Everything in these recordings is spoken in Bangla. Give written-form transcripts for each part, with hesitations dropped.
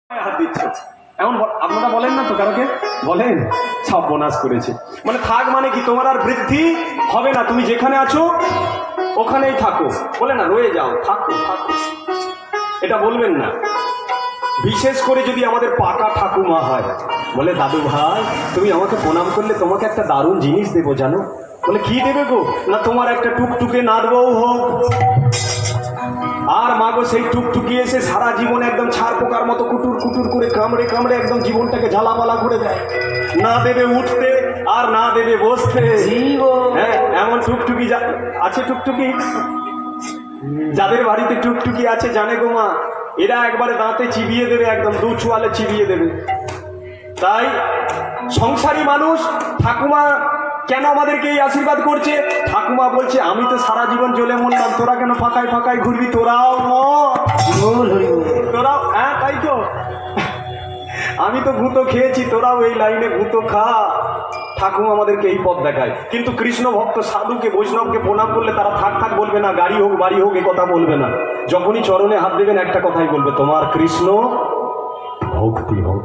হাত দিচ্ছ এমন আপনারা বলেন না তো, কারোকে বলেন সব বোনাস করেছে মানে থাক, মানে কি তোমার আর বৃদ্ধি হবে না, তুমি যেখানে আছো ওখানেই থাকো, বলে না রয়ে যাও, থাকো থাকো, এটা বলবেন না। বিশেষ করে যদি আমাদের পাকা ঠাকুমা হয়, বলে দাদু ভাই তুমি আমাকে প্রণাম করলে তোমাকে একটা দারুণ জিনিস দেবো জানো। বলে কি দেবে গো? না তোমার একটা টুকটুকে নাদবউ হোক। আর মা গো সেই টুকটুকি এসে সারা জীবন একদম ছাড় পোকার মতো কুটুর কুটুর করে কামড়ে কামড়ে একদম জীবনটাকে ঝালাপালা করে দেয়, না দেবে উঠতে আর না দেবে বসতে। হ্যাঁ এমন টুকটুকি আছে, টুকটুকি যাদের বাড়িতে টুকটুকি আছে জানে গো মা, এরা একবারে দাঁতে চিবিয়ে দেবে, একদম দু চোয়ালে চিবিয়ে দেবে। তাই সংসারী মানুষ ঠাকুমা কেন আমাদেরকে এই আশীর্বাদ করছে? ঠাকুমা বলছে আমি তো সারা জীবন জ্বলে মরলাম, তোরা কেন ফাঁকায় ফাঁকায় ঘুরবি, তোরাও তোরাও, হ্যাঁ তাই তো, আমি তো ভূতো খেয়েছি, তোরাও এই লাইনে ভূতো খা। ঠাকুমা আমাদেরকে এই পথ দেখায়। কিন্তু কৃষ্ণ ভক্ত সাধুকে বৈষ্ণবকে প্রণাম করলে তারা থাক থাক বলবে না, গাড়ি হোক বাড়ি হোক এ কথা বলবে না। যখনই চরণে হাত দেবেন একটা কথাই বলবে, তোমার কৃষ্ণ ভক্তি হোক।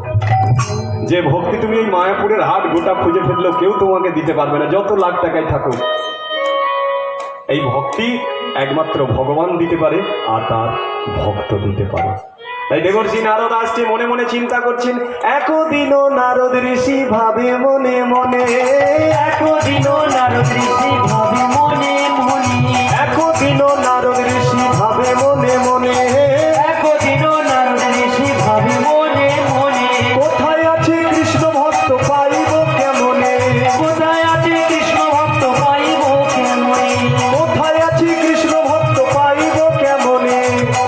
যে ভক্তি তুমি এই মায়াপুরের হাট গোটা খুঁজে ফেললেও কেউ তোমাকে দিতে পারবে না, যত লাখ টাকায় থাকো। এই ভক্তি একমাত্র ভগবান দিতে পারে আর তার ভক্ত দিতে পারে। তাই দেবর্ষি নারদ আসছে, মনে মনে চিন্তা করছেন, একদিনও নারদ ঋষি ভাবে মনে মনে, একদিনও নারদ ঋষি ভাবে মনে মনে, একদিনও নারদ ঋষি ভাবে মনে মনে, একদিনও নারদ ঋষি ভাবে মনে মনে, কোথায় আছে কৃষ্ণ ভক্ত পাইব কেমনে, কোথায় আছে কৃষ্ণ ভক্ত পাইব কেমনে, কোথায় আছে কৃষ্ণ ভক্ত পাইব কেমনে,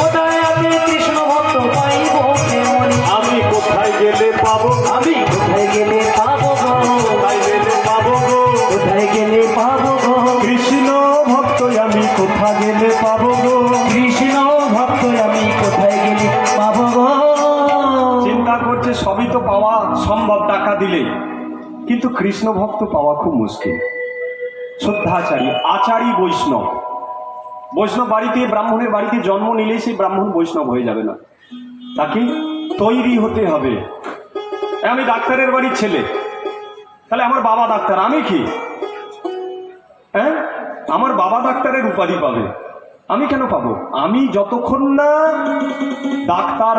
কোথায় আছে কৃষ্ণ ভক্ত পাইব কেমনে, আমি কোথায় গেলে পাবো, আমি কোথায় গেলে পাবো গো, কোথায় গেলে পাবো গো, কোথায় গেলে পাবো গো, কৃষ্ণ ভক্ত আমি কোথায় গেলে পাবো গো, কৃষ্ণ ভক্ত আমি কোথায় গেলে পাবো গো। চিন্তা করছে সবই তো পাওয়া সম্ভব টাকা দিলে, কিন্তু কৃষ্ণ ভক্ত পাওয়া খুব মুশকিল। শুদ্ধাচারী আচারী বৈষ্ণব, বৈষ্ণব বাড়িতে ব্রাহ্মণের বাড়িতে জন্ম নিলে সেই ব্রাহ্মণ বৈষ্ণব হয়ে যাবে না, তাকে তৈরি হতে হবে। আমি ডাক্তারের বাড়ির ছেলে, তাহলে আমার বাবা ডাক্তার, আমি কি? হ্যাঁ আমার বাবা ডাক্তারের উপাধি পাবে, আমি কেন পাবো? আমি যতক্ষণ না ডাক্তার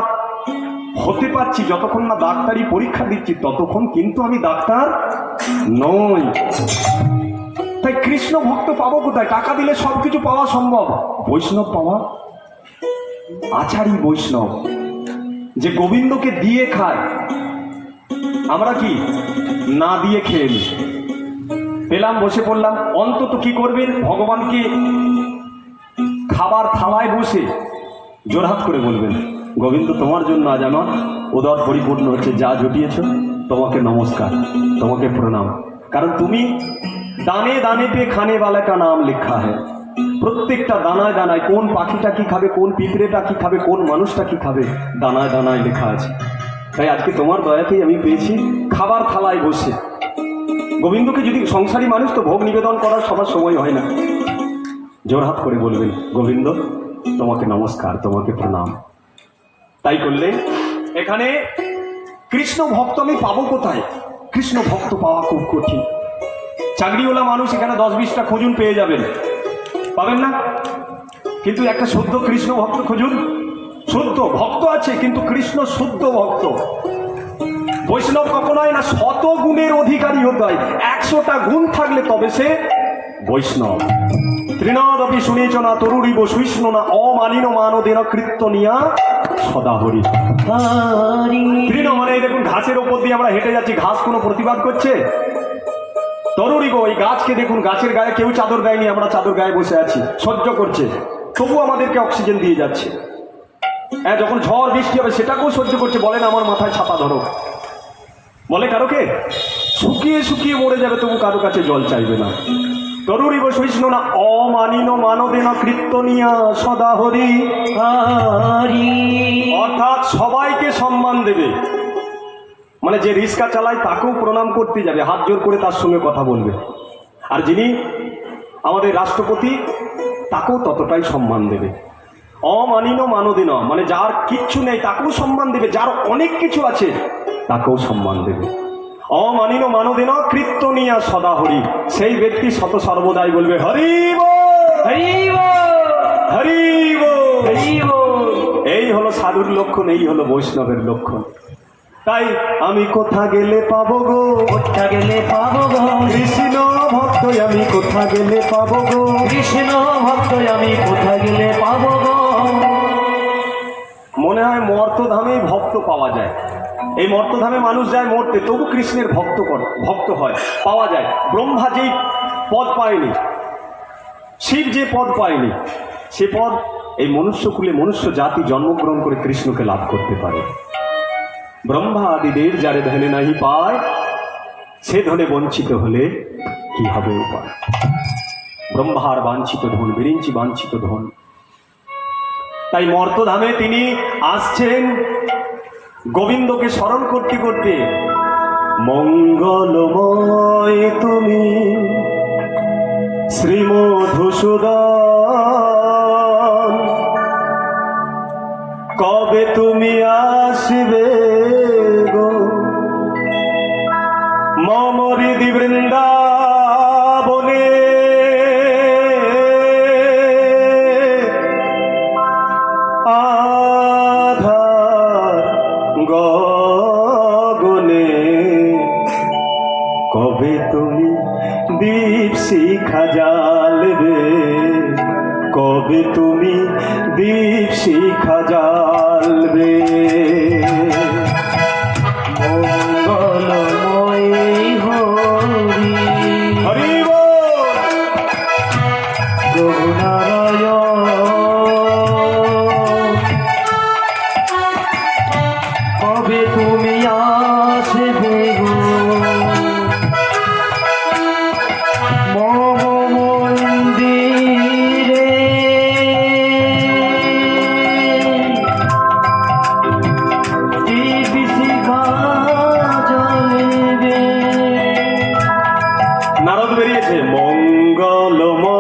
হতে পারছি, যতক্ষণ না ডাক্তারি পরীক্ষা দিচ্ছি, ততক্ষণ কিন্তু আমি ডাক্তার নই। তাই কৃষ্ণ ভক্ত পাবো কোথায়? টাকা দিলে সবকিছু পাওয়া সম্ভব, বৈষ্ণব পাওয়া, আচারী বৈষ্ণব যে গোবিন্দকে দিয়ে খায়, আমরা কি না দিয়ে খেয়ে নি, পেলাম বসে পড়লাম। অন্তত কি করবেন? ভগবানকে খাবার থালায় বসে জোরহাত করে বলবেন, গোবিন্দ তোমার জন্য আজ আমার উদর পরিপূর্ণ হচ্ছে, যা জুটিয়েছ তোমাকে নমস্কার, তোমাকে প্রণাম। কারণ তুমি দানে দানে পে খানে वाला का नाम লিখা है, প্রত্যেকটা দানায় দানায় কোন পাখিটা কি খাবে, কোন পিঁপড়েটা কি খাবে, কোন মানুষটা কি খাবে, দানায় দানায় লেখা আছে। তাই আজকে তোমার দয়াতেই আমি পেয়েছি খাবার থালায় বসে। গোবিন্দকে যদি সংসারী মানুষ তো ভোগ নিবেদন করার সবার সময় হয় না, জোরহাত করে বলবেন, গোবিন্দ তোমাকে নমস্কার, তোমাকে প্রণাম। তাই করলে এখানে কৃষ্ণ ভক্ত আমি পাবো কোথায়? কৃষ্ণ ভক্ত পাওয়া খুব কঠিন। চাকরিওয়ালা মানুষ এখানে 10-20টা খুঁজুন, পেয়ে যাবেন, পাবেন না? কিন্তু একটা শুদ্ধ কৃষ্ণ ভক্ত খুঁজুন। শুদ্ধ ভক্ত আছে কিন্তু কৃষ্ণ শুদ্ধ ভক্ত। বৈষ্ণব কখনো হয় না শত গুণের অধিকারী হতে হয়, 100টা গুণ থাকলে তবে সে বৈষ্ণব। তৃণদপি শুনেছ না তরুরিব শুষ্ণ না অমানিন মানদেন কীর্তনিয়া সদা হরি। তৃণ মানে দেখুন ঘাসের ওপর দিয়ে আমরা হেঁটে যাচ্ছি, ঘাস কোনো প্রতিবাদ করছে? তরুরিব এই গাছকে দেখুন, গাছের গায়ে কেউ চাদর দেয়নি, আমরা চাদর গায়ে বসে আছি, সহ্য করছে, তবু আমাদেরকে অক্সিজেন দিয়ে যাচ্ছে। হ্যাঁ যখন ঝড় বৃষ্টি হবে সেটাকেও সহ্য করছে, বলেন আমার মাথায় ছাতা ধরো, বলে কারোকে শুকিয়ে শুকিয়ে মরে যাবে তবু কারো কাছে জল চাইবে না। তরুরিব শুষ্ণ না অমানিন মানদেন কীর্তনিয়া সদা হরি। অর্থাৎ সবাইকে সম্মান দেবে, মানে যে রিক্সা চালায় তাকেও প্রণাম করতে যাবে, হাত জোর করে তার সঙ্গে কথা বলবে, আর যিনি আমাদের রাষ্ট্রপতি তাকেও ততটাই সম্মান দেবে। অমানিন মানদিন, মানে যার কিচ্ছু নেই তাকেও সম্মান দেবে, যার অনেক কিছু আছে তাকেও সম্মান দেবে। অমানিন মানদিন কীর্তনিয়া সদা হরি, সেই ব্যক্তি শত সর্বদাই বলবে হরি বল, হরি বল, হরি বল। হরি বল। এই হলো সাধুর লক্ষণ, এই হলো বৈষ্ণবের লক্ষণ। তাই আমি কোথা গেলে পাবো গো, কোথা গেলে পাবো গো কৃষ্ণ ভক্ত, আমি কোথা গেলে পাবো গো, কৃষ্ণ ভক্ত, আমি কোথা গেলে পাবো গো। মনে হয় মর্তধামে ভক্ত পাওয়া যায়। এই মর্তধামে মানুষ যায় মরতে, তবু কৃষ্ণের ভক্ত হয়, পাওয়া যায়। ব্রহ্মা যেই পদ পায়নি, শিব যে পদ পায়নি, সে পদ এই মনুষ্যকুলে মনুষ্য জাতি জন্মগ্রহণ করে কৃষ্ণকে লাভ করতে পারে। ব্রহ্মা আদিদের যারে ধনে নাহি পায়, সে ধনে বঞ্চিত হলে কি হবে উপায়। ব্রহ্মার বাঞ্ছিত ধন, বিরিঞ্চি বাঞ্ছিত ধন। তাই মর্তধামে তিনি আসছেন গোবিন্দকে স্মরণ করতে করতে। মঙ্গলময় তুমি শ্রীমধুসূদন, কবে তুমি আসবে গো মম হৃদি বৃন্দাবনে। আধার গগনে কবে তুমি দীপ শিখা জ্বালবে, কবে তুমি দীপ শিখা জ্বালবে। মঙ্গলময় হরি, হরি বল। প্রভু নারায়ণ, কবে তুমি আসবে গো মম মন্দিরে। দীপ শিখা জ্বলবে। নারদ বেরিয়েছে মঙ্গলময়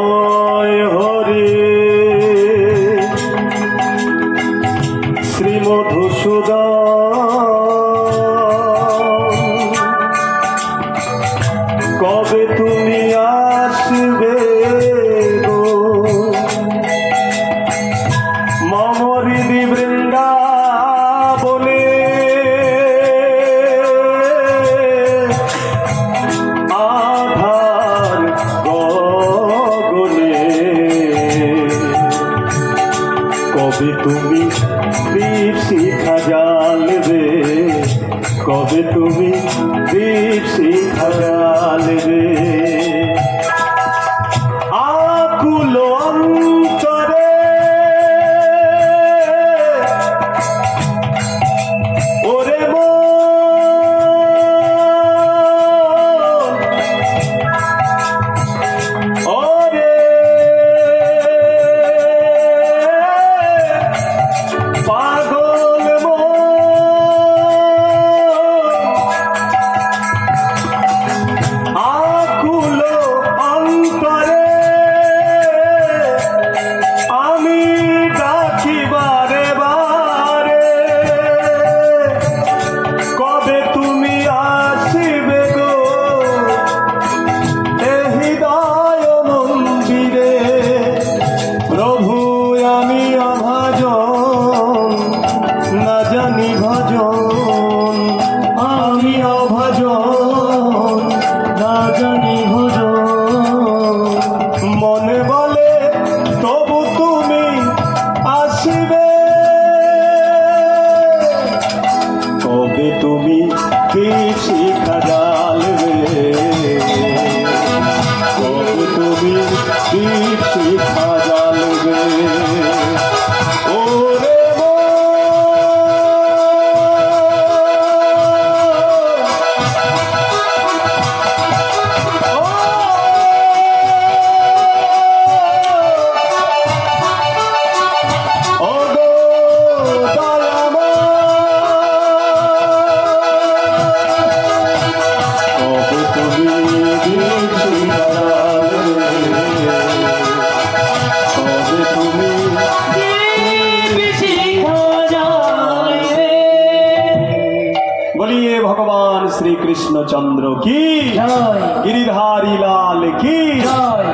হরি শ্রীমধুসূদন, কবে তুমি আসবে গো মম হৃদি বৃন্দাবনে। আধার গগনে কবে তুমি দীপ শিখা জ্বালবে, কবে তুমি দীপ শিখা জ্বালবে। আকুল অন্তরে ওরে ওরে পাগল আকুল অন্তরে আমি ডাকি বারে বারে, কবে তুমি আসবে গো এ হৃদয় মন্দিরে। প্রভু আমি অভাজন, না জানি ভজন, আমি অভজন, না জানি ভজন। মনে বলে তবু তুমি আসবে, কবে তুমি দীপ শিখা জ্বালবে, কবে তুমি দীপ শিখা জ্বালবে। ওরে बोलिए भगवान श्री कृष्ण चंद्र की জয় गिरिधारी लाल की জয়।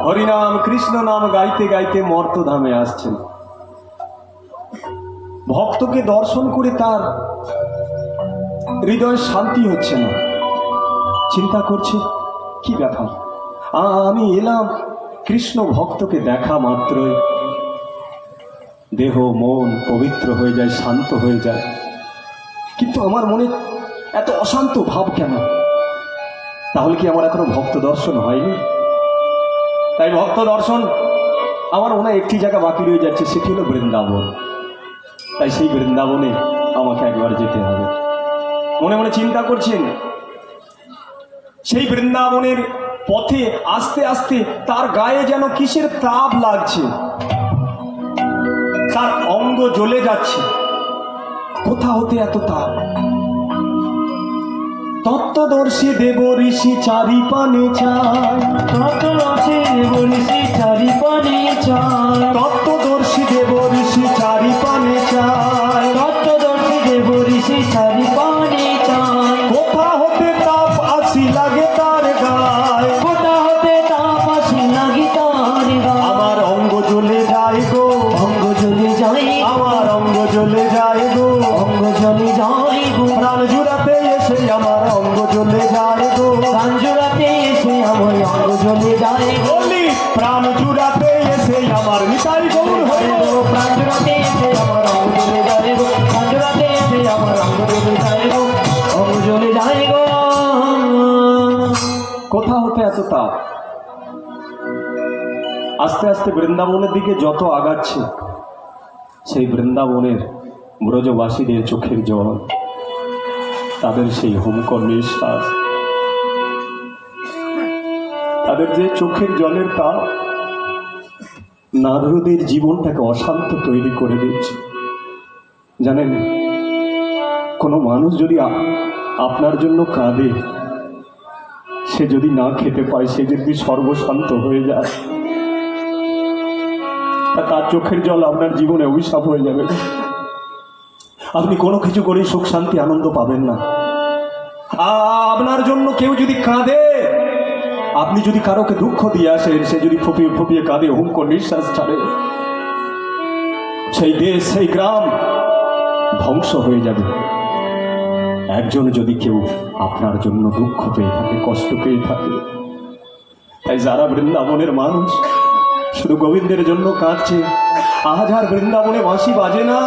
হরিনাম কৃষ্ণ নাম গাইতে গাইতে মর্তধামে আসছেন। ভক্তকে দর্শন করে তার হৃদয় শান্তি হচ্ছে না, চিন্তা করছে কি ব্যাপার, আমি এলাম কৃষ্ণ ভক্তকে দেখা মাত্রই দেহ মন পবিত্র হয়ে যায়, শান্ত হয়ে যায়, কিন্তু আমার মনে এত অশান্ত ভাব কেন? তাহলে কি আমার এখনো ভক্ত দর্শন হয়নি? তাই ভক্ত দর্শন আমার মনে হয় একটি জায়গা বাকি রয়ে যাচ্ছে, সেটি হলো বৃন্দাবন। তাই সেই বৃন্দাবনে আমাকে একবার যেতে হবে। মনে মনে চিন্তা করছেন, সেই বৃন্দাবনের পথে আস্তে আস্তে তার গায়ে যেন কিসের তাপ লাগছে, তার অঙ্গ জ্বলে যাচ্ছে। কোথা হতে এত তাপ? তত্ত্বদর্শী দেব ঋষি চারি পানে চায়, তত্ত্বদর্শী বলিসি চারি পানে চায়, তত্ত্বদর্শী দেব ঋষি চারি পানে চায়, তত্ত্বদর্শী দেব ঋষি চারি পানে চায়। কোথা হতে তাপ আসি লাগে তার গায়, কোথা হতে তাপ আসি লাগি তার গায়। আমার অঙ্গ জ্বলে যায় গো, অঙ্গ জ্বলে যায়, আমার অঙ্গ জ্বলে যায় গো, অঙ্গ জ্বলে যায় গো। প্রাণ জুড়াতে এসে আমার অঙ্গ জ্বলে যায় গো, প্রাণ জোড়াতে এসে আমার অঙ্গ জ্বলে যায় গো। বলি প্রাণ জুড়াতে এসে আমার নিতাই গৌর হয়ে গো। প্রাণ জোড়াতে এসে আমার অঙ্গ জ্বলে যায় গো। প্রাণ জোড়াতে এসে আমার অঙ্গ জ্বলে যায় গো। অঙ্গ জ্বলে যায় গো। কোথা হতে এত তাপ? আস্তে আস্তে বৃন্দাবনের দিকে যত আগাচ্ছে, সেই বৃন্দাবনের ব্রজবাসীদের চোখের জল, তাদের সেই হুমকর নিঃশ্বাস, তাদের যে চোখের জলের তাপ নারদের জীবনটাকে অশান্ত তৈরি করে দিচ্ছে। জানেন, কোনো মানুষ যদি আপনার জন্য কাঁদে, সে যদি না খেতে পায়, সে যদি সর্বশান্ত হয়ে যায়, তার চোখের জল আপনার জীবনে অভিশাপ হয়ে যাবে। আপনি কোনো কিছু করে সুখ শান্তি আনন্দ পাবেন না। আপনার জন্য কেউ যদি কাঁদে, আপনি যদি কারোকে দুঃখ দিয়ে আসেন, সে যদি ফুপিয়ে ফুপিয়ে কাঁদে, হুমকর নিঃশ্বাস ছাড়ে, সেই দেশ সেই গ্রাম ধ্বংস হয়ে যাবে। একজন যদি কেউ আপনার জন্য দুঃখ পেয়ে থাকে, কষ্ট পেয়ে থাকে, তাই যারা বৃন্দাবনের মানুষ শুধু গোবিন্দের জন্য কাঁদছে, আজ আর বৃন্দাবনে বাঁশি বাজে না,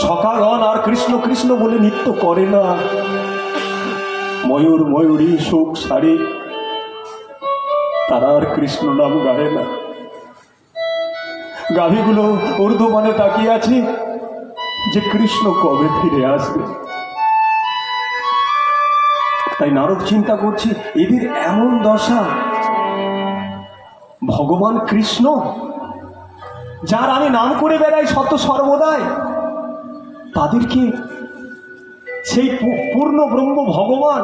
সকালগণ আর কৃষ্ণ কৃষ্ণ বলে নৃত্য করে না, ময়ূর ময়ূরী সুখ সারি তারা আর কৃষ্ণ নাম গায় না। গাভীগুলো ঊর্ধ্বমানে তাকিয়ে আছে যে কৃষ্ণ কবে ফিরে আসবে। তাই নারদ চিন্তা করছি, এদের এমন দশা, ভগবান কৃষ্ণ যার আমি নাম করে বেড়াই শত সর্বদাই, তাদেরকে সেই পূর্ণ ব্রহ্ম ভগবান